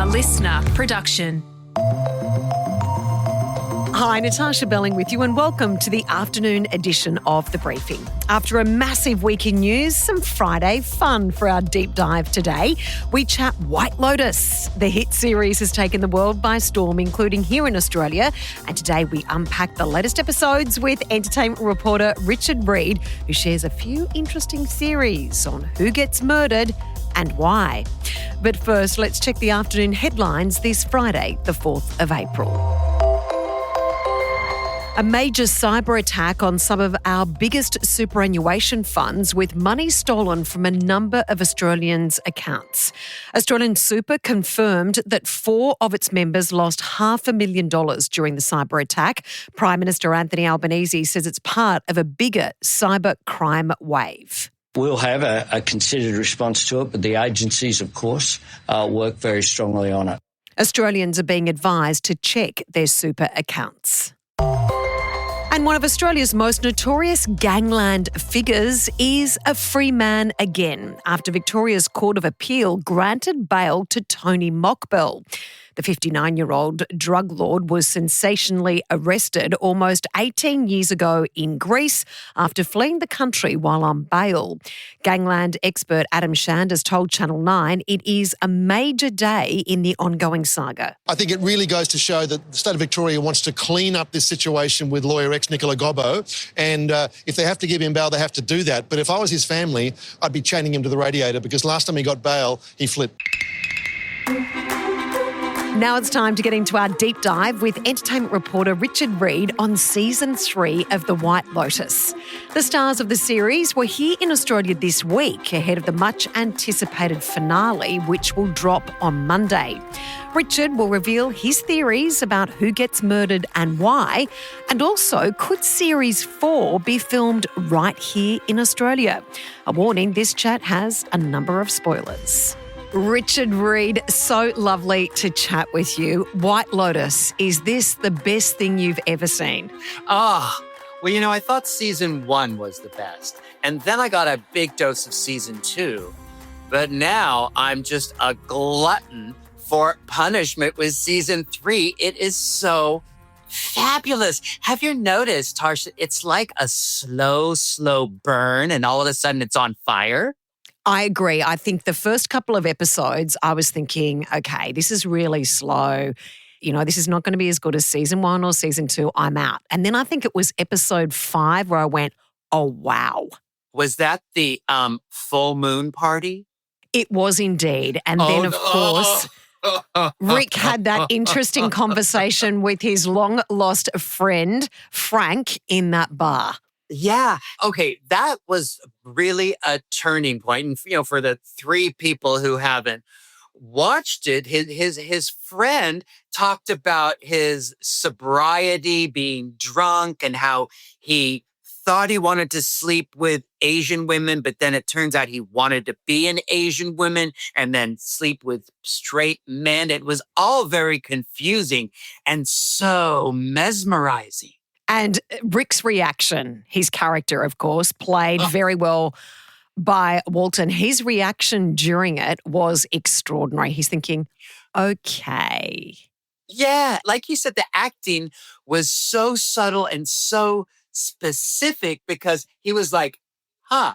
listener production. Hi, Natarsha Belling with you and welcome to the afternoon edition of The Briefing. After a massive week in news, some Friday fun for our deep dive today. We chat White Lotus. The hit series has taken the world by storm, including here in Australia. And today we unpack the latest episodes with entertainment reporter Richard Reid, who shares a few interesting theories on who gets murdered and why. But first, let's check the afternoon headlines this Friday, the 4th of April. A major cyber attack on some of our biggest superannuation funds with money stolen from a number of Australians' accounts. Australian Super confirmed that 4 of its members lost $500,000 during the cyber attack. Prime Minister Anthony Albanese says it's part of a bigger cyber crime wave. We'll have a considered response to it, but the agencies, of course, work very strongly on it. Australians are being advised to check their super accounts. And one of Australia's most notorious gangland figures is a free man again after Victoria's Court of Appeal granted bail to Tony Mokbel. The 59-year-old drug lord was sensationally arrested almost 18 years ago in Greece after fleeing the country while on bail. Gangland expert Adam Shanders told Channel 9 it is a major day in the ongoing saga. I think it really goes to show that the state of Victoria wants to clean up this situation with lawyer ex Nicola Gobbo, and if they have to give him bail, they have to do that. But if I was his family, I'd be chaining him to the radiator because last time he got bail, he flipped. Now it's time to get into our deep dive with entertainment reporter Richard Reid on Season 3 of The White Lotus. The stars of the series were here in Australia this week ahead of the much-anticipated finale, which will drop on Monday. Richard will reveal his theories about who gets murdered and why, and also could Series 4 be filmed right here in Australia? A warning, this chat has a number of spoilers. Richard Reid, so lovely to chat with you. White Lotus, is this the best thing you've ever seen? Well, I thought season 1 was the best. And then I got a big dose of season 2. But now I'm just a glutton for punishment with season 3. It is so fabulous. Have you noticed, Tarsha, it's like a slow burn and all of a sudden it's on fire? I agree. I think the first couple of episodes, I was thinking, okay, this is really slow. This is not going to be as good as season 1 or season 2. I'm out. And then I think it was episode 5 where I went, oh, wow. Was that the full moon party? It was indeed. And then, of course, Rick had that interesting conversation with his long-lost friend, Frank, in that bar. Yeah. Okay. That was really a turning point. And, for the 3 people who haven't watched it, his friend talked about his sobriety, being drunk, and how he thought he wanted to sleep with Asian women, but then it turns out he wanted to be an Asian woman and then sleep with straight men. It was all very confusing and so mesmerizing. And Rick's reaction, his character, of course, played very well by Walton. His reaction during it was extraordinary. He's thinking, okay. Yeah, like you said, the acting was so subtle and so specific because he was like, huh.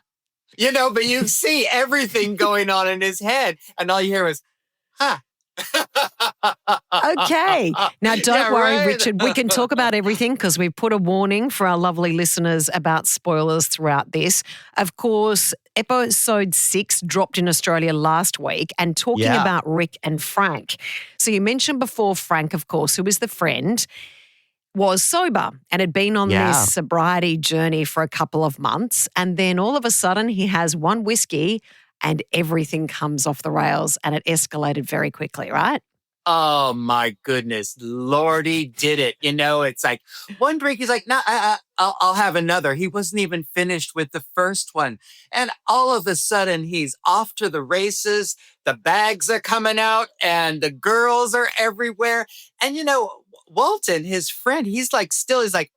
But you see everything going on in his head and all you hear was, huh. Okay. Now, don't worry, right. Richard. We can talk about everything because we've put a warning for our lovely listeners about spoilers throughout this. Of course, episode 6 dropped in Australia last week and talking about Rick and Frank. So you mentioned before Frank, of course, who was the friend, was sober and had been on this sobriety journey for a couple of months. And then all of a sudden he has one whiskey and everything comes off the rails and it escalated very quickly, right? Oh, my goodness. Lordy did it. It's like one drink, he's like, no, I'll have another. He wasn't even finished with the first one. And all of a sudden, he's off to the races. The bags are coming out and the girls are everywhere. And, Walton, his friend, he's like,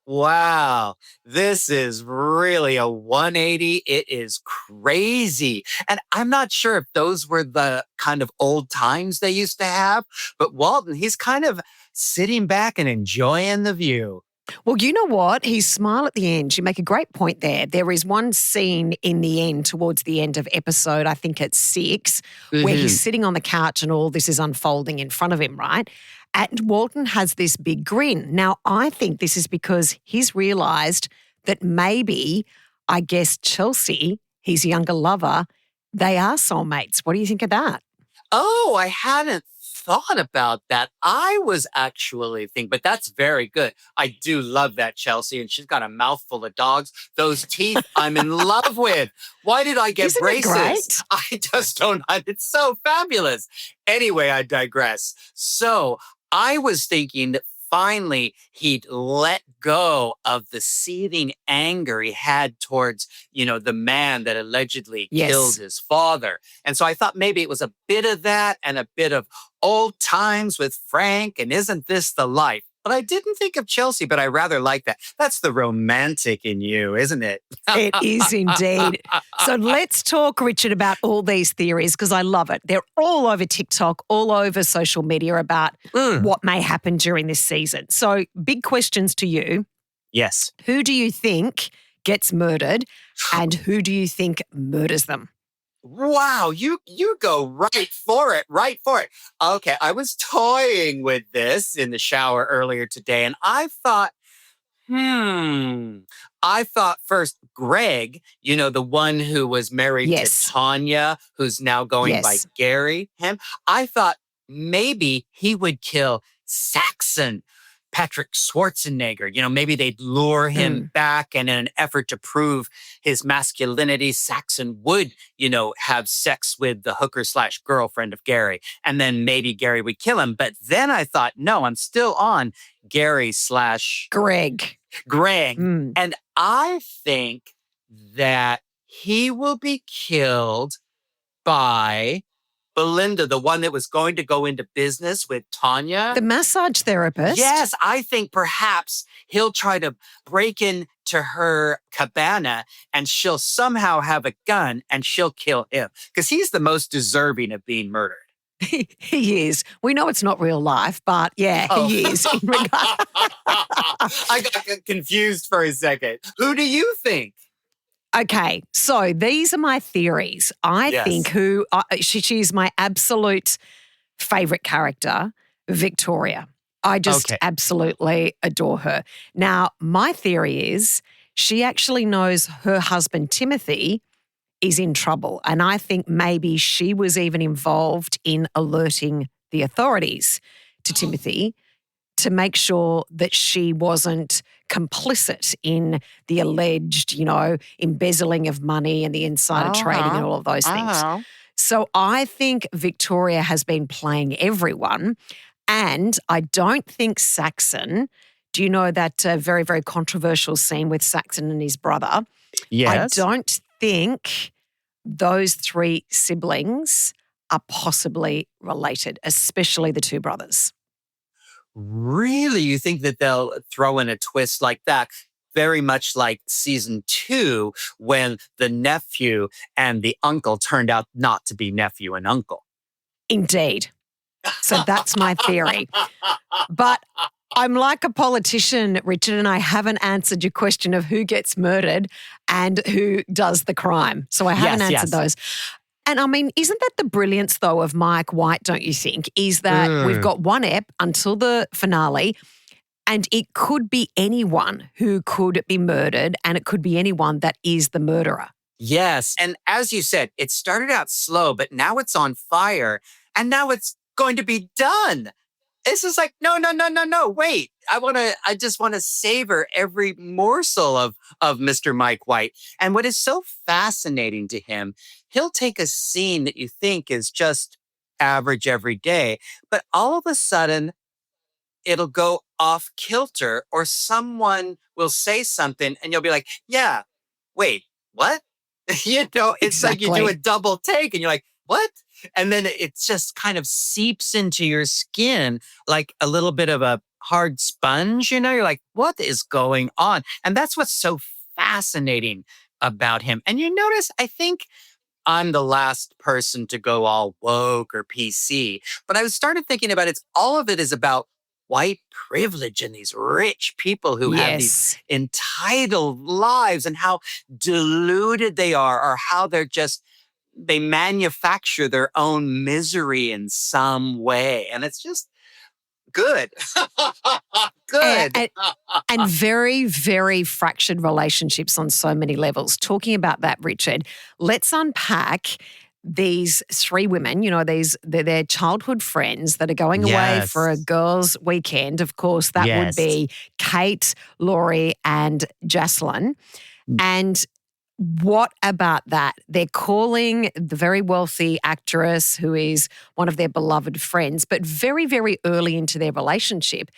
wow, this is really a 180. It is crazy. And I'm not sure if those were the kind of old times they used to have, but Walton, he's kind of sitting back and enjoying the view. Well, you know what? His smile at the end, you make a great point there. There is one scene in the end, towards the end of episode, I think it's 6, where he's sitting on the couch and all this is unfolding in front of him, right? And Walton has this big grin. Now, I think this is because he's realised that maybe, I guess, Chelsea, his younger lover, they are soulmates. What do you think of that? Oh, I hadn't thought about that. I was actually thinking, but that's very good. I do love that Chelsea, and she's got a mouthful of dogs. Those teeth I'm in love with. Why did I get Isn't it braces? great? I just don't. It's so fabulous. Anyway, I digress. So I was thinking that finally he'd let go of the seething anger he had towards, the man that allegedly killed his father. And so I thought maybe it was a bit of that and a bit of old times with Frank and isn't this the life? But I didn't think of Chelsea, but I rather like that. That's the romantic in you, isn't it? It is indeed. So let's talk, Richard, about all these theories because I love it. They're all over TikTok, all over social media about what may happen during this season. So big questions to you. Yes. Who do you think gets murdered and who do you think murders them? Wow, you go right for it. Okay, I was toying with this in the shower earlier today, and I thought, I thought first Greg, the one who was married to Tanya, who's now going by Gary, him. I thought maybe he would kill Saxon. Patrick Schwarzenegger, maybe they'd lure him back and in an effort to prove his masculinity, Saxon would, have sex with the hooker/girlfriend of Gary. And then maybe Gary would kill him. But then I thought, no, I'm still on Greg. And I think that he will be killed by Belinda, the one that was going to go into business with Tanya. The massage therapist? Yes, I think perhaps he'll try to break into her cabana and she'll somehow have a gun and she'll kill him because he's the most deserving of being murdered. He is. We know it's not real life, but he is. I got confused for a second. Who do you think? Okay, so these are my theories. I think she's my absolute favourite character, Victoria. I just absolutely adore her. Now, my theory is she actually knows her husband, Timothy, is in trouble. And I think maybe she was even involved in alerting the authorities to Timothy to make sure that she wasn't complicit in the alleged, embezzling of money and the insider trading and all of those things. So I think Victoria has been playing everyone. And I don't think Saxon, do you know that very, very controversial scene with Saxon and his brother? Yes. I don't think those 3 siblings are possibly related, especially the 2 brothers. Really? You think that they'll throw in a twist like that? Very much like season 2 when the nephew and the uncle turned out not to be nephew and uncle. Indeed. So that's my theory. But I'm like a politician, Richard, and I haven't answered your question of who gets murdered and who does the crime. So I haven't answered those. And I mean, isn't that the brilliance, though, of Mike White, don't you think, is that we've got one ep until the finale and it could be anyone who could be murdered and it could be anyone that is the murderer. Yes. And as you said, it started out slow, but now it's on fire and now it's going to be done. It's just like, no, wait. I just want to savor every morsel of Mr. Mike White. And what is so fascinating to him, he'll take a scene that you think is just average every day, but all of a sudden it'll go off kilter or someone will say something and you'll be like, wait, what? It's like you do a double take and you're like, what? And then it just kind of seeps into your skin like a little bit of a hard sponge, You're like, what is going on? And that's what's so fascinating about him. And you notice, I think I'm the last person to go all woke or PC, but I started thinking about all of it is about white privilege and these rich people who have these entitled lives and how deluded they are, or how they manufacture their own misery in some way. And it's just good. Good. And very, very fractured relationships on so many levels. Talking about that, Richard, let's unpack these three women, they're their childhood friends that are going away for a girls' weekend. Of course, that would be Kate, Laurie, and Jocelyn. And what about that? They're calling the very wealthy actress, who is one of their beloved friends, but very, very early into their relationship,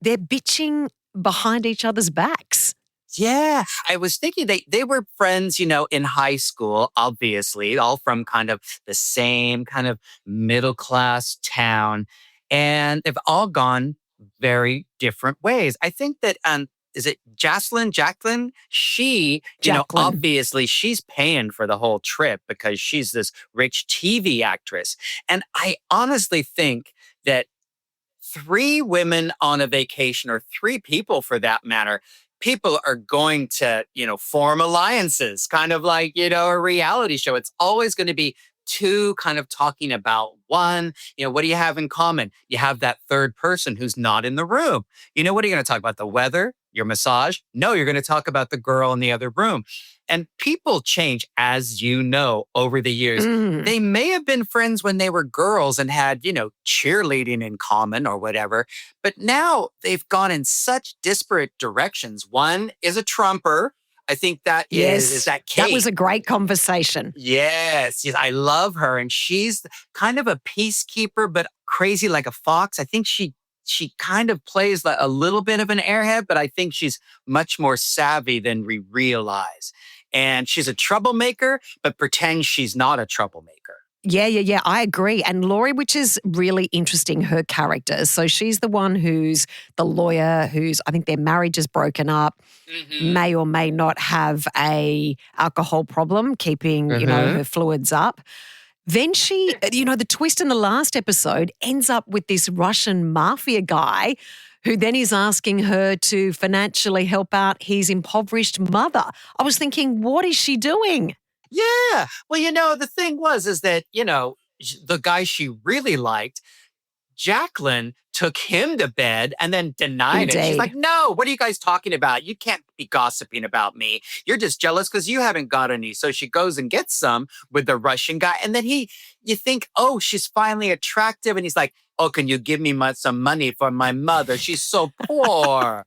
they're bitching behind each other's backs. Yeah, I was thinking they were friends, in high school, obviously, all from kind of the same kind of middle class town. And they've all gone very different ways. I think that, is it Jacqueline? She, Jacqueline. Obviously she's paying for the whole trip because she's this rich TV actress. And I honestly think that three women on a vacation, or three people for that matter, people are going to, form alliances, kind of like, a reality show. It's always going to be two kind of talking about one. What do you have in common? You have that third person who's not in the room. What are you going to talk about? The weather? Your massage? No, you're going to talk about the girl in the other room. And people change, as you know, over the years. They may have been friends when they were girls and had, cheerleading in common or whatever. But now they've gone in such disparate directions. One is a Trumper. I think that is that Kate. That was a great conversation. Yes, I love her. And she's kind of a peacekeeper, but crazy like a fox. I think she kind of plays a little bit of an airhead, but I think she's much more savvy than we realize. And she's a troublemaker, but pretends she's not a troublemaker. Yeah. I agree. And Laurie, which is really interesting, her character. So she's the one who's the lawyer I think their marriage is broken up, may or may not have a alcohol problem, keeping, her fluids up. Then she, the twist in the last episode ends up with this Russian mafia guy who then is asking her to financially help out his impoverished mother. I was thinking, what is she doing? Yeah. Well, the thing is that, the guy she really liked, Jacqueline, took him to bed and then denied it. She's like, no, what are you guys talking about? You can't be gossiping about me. You're just jealous because you haven't got any. So she goes and gets some with the Russian guy. And then you think, oh, she's finally attractive. And he's like, oh, can you give me some money for my mother? She's so poor.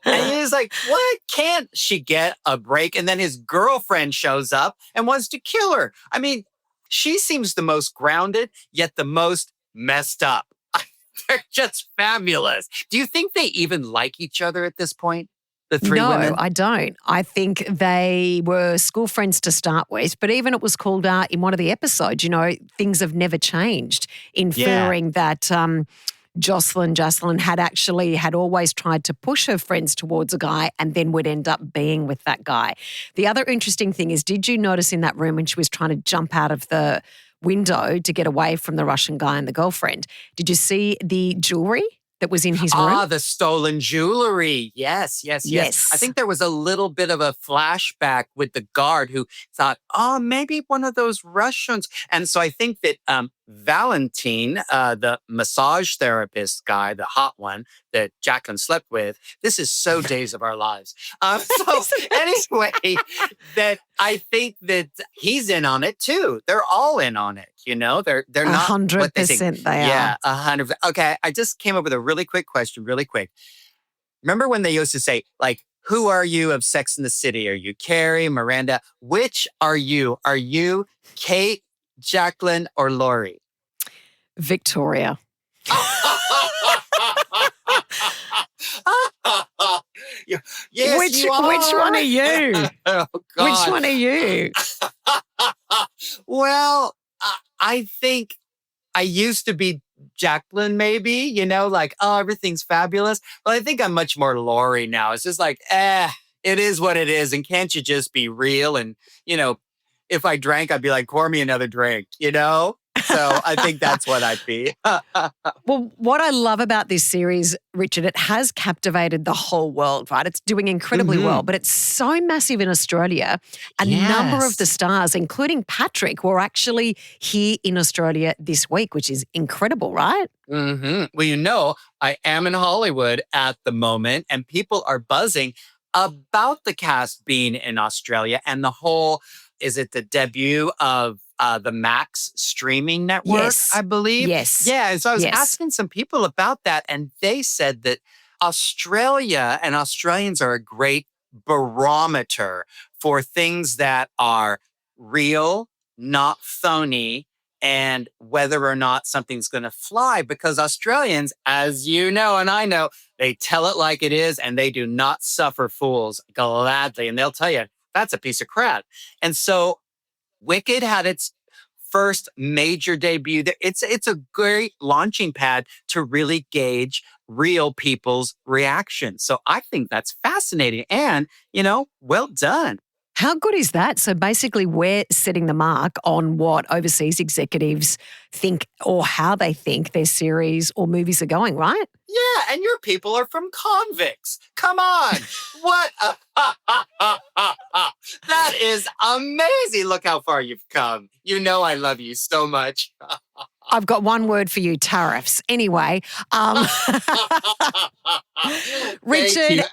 And he's like, what? Can't she get a break? And then his girlfriend shows up and wants to kill her. I mean, she seems the most grounded, yet the most messed up. They're just fabulous. Do you think they even like each other at this point? The three women? No, I don't. I think they were school friends to start with, but even it was called out in one of the episodes, things have never changed, inferring that Jocelyn had always tried to push her friends towards a guy and then would end up being with that guy. The other interesting thing is, did you notice in that room when she was trying to jump out of the window to get away from the Russian guy and the girlfriend, did you see the jewelry that was in his room? Ah, the stolen jewelry. Yes. I think there was a little bit of a flashback with the guard who thought, oh, maybe one of those Russians. And so I think that Valentin, the massage therapist guy, the hot one that Jacqueline slept with, this is so Days of Our Lives. So anyway, that I think that he's in on it too. They're all in on it. They're not 100% they are. Yeah, 100%. Okay, I just came up with a really quick question, really quick. Remember when they used to say, like, who are you of Sex and the City? Are you Carrie, Miranda? Which are you? Are you Kate, Jacqueline, or Laurie? Victoria. Yes, which one are you? Oh, God. Which one are you? Well, I think I used to be Jacqueline, maybe, like, oh, everything's fabulous. But I think I'm much more Lori now. It's just like, it is what it is. And can't you just be real? And, if I drank, I'd be like, pour me another drink, So I think that's what I'd be. Well, what I love about this series, Richard, it has captivated the whole world, right? It's doing incredibly well, but it's so massive in Australia. A number of the stars, including Patrick, were actually here in Australia this week, which is incredible, right? Well, I am in Hollywood at the moment, and people are buzzing about the cast being in Australia and the whole, is it the debut of the Max streaming network, I believe? Yes. Yeah, and so I was asking some people about that, and they said that Australia and Australians are a great barometer for things that are real, not phony, and whether or not something's going to fly, because Australians, as you know and I know, they tell it like it is, and they do not suffer fools gladly. And they'll tell you, that's a piece of crap. And so Wicked had its first major debut. It's a great launching pad to really gauge real people's reactions. So I think that's fascinating and, well done. How good is that? So basically we're setting the mark on what overseas executives think or how they think their series or movies are going, right? Yeah, and your people are from convicts. Come on. What? That is amazing. Look how far you've come. I love you so much. I've got one word for you, tariffs. Anyway, Richard,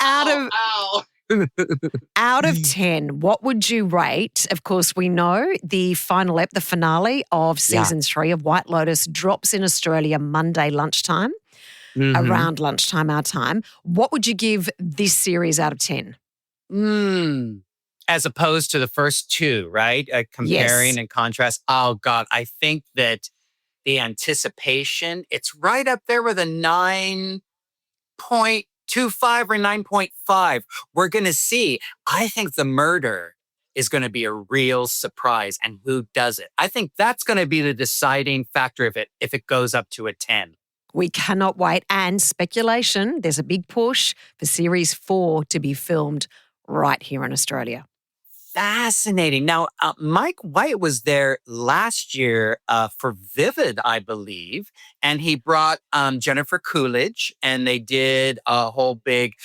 out of 10, what would you rate? Of course, we know the finale of season 3 of White Lotus drops in Australia Monday lunchtime, around lunchtime our time. What would you give this series out of 10? As opposed to the first two, right? Comparing and contrast. Oh, God, I think that the anticipation, it's right up there with a 9.25 or 9.5. We're going to see. I think the murder is going to be a real surprise, and who does it. I think that's going to be the deciding factor of it if it goes up to a 10. We cannot wait. And speculation, there's a big push for Series 4 to be filmed right here in Australia. Fascinating. Now, Mike White was there last year for Vivid, I believe, and he brought Jennifer Coolidge, and they did a whole big,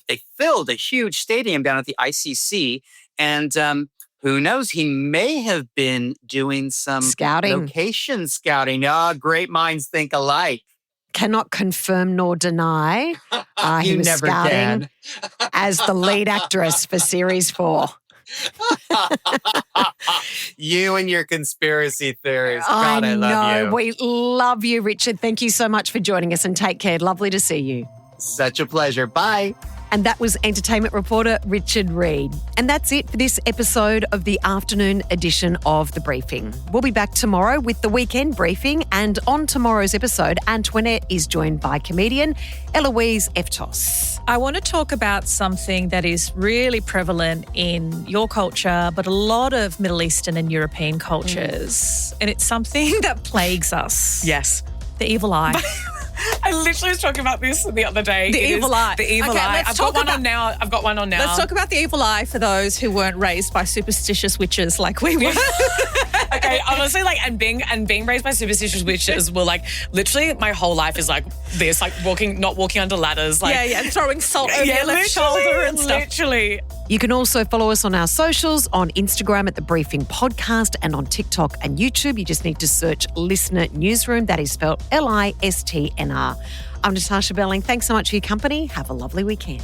they filled a huge stadium down at the ICC, and who knows, he may have been doing some location scouting. Great minds think alike. Cannot confirm nor deny. He was never scouting can. as the lead actress for Series 4. You and your conspiracy theories. God, I love you. We love you, Richard. Thank you so much for joining us, and take care. Lovely to see you. Such a pleasure. Bye. And that was entertainment reporter Richard Reid. And that's it for this episode of the afternoon edition of The Briefing. We'll be back tomorrow with the weekend briefing. And on tomorrow's episode, Antoinette is joined by comedian Eloise Eftos. I want to talk about something that is really prevalent in your culture, but a lot of Middle Eastern and European cultures. And it's something that plagues us. Yes. The evil eye. I literally was talking about this the other day. The evil eye. The evil eye. I've got one on now. Let's talk about the evil eye for those who weren't raised by superstitious witches like we were. Okay, honestly, and being raised by superstitious witches will literally my whole life is like this, not walking under ladders, throwing salt over your left shoulder and stuff. Literally. You can also follow us on our socials, on Instagram at The Briefing Podcast, and on TikTok and YouTube. You just need to search Listener Newsroom. That is spelled LISTNR. I'm Natarsha Belling. Thanks so much for your company. Have a lovely weekend.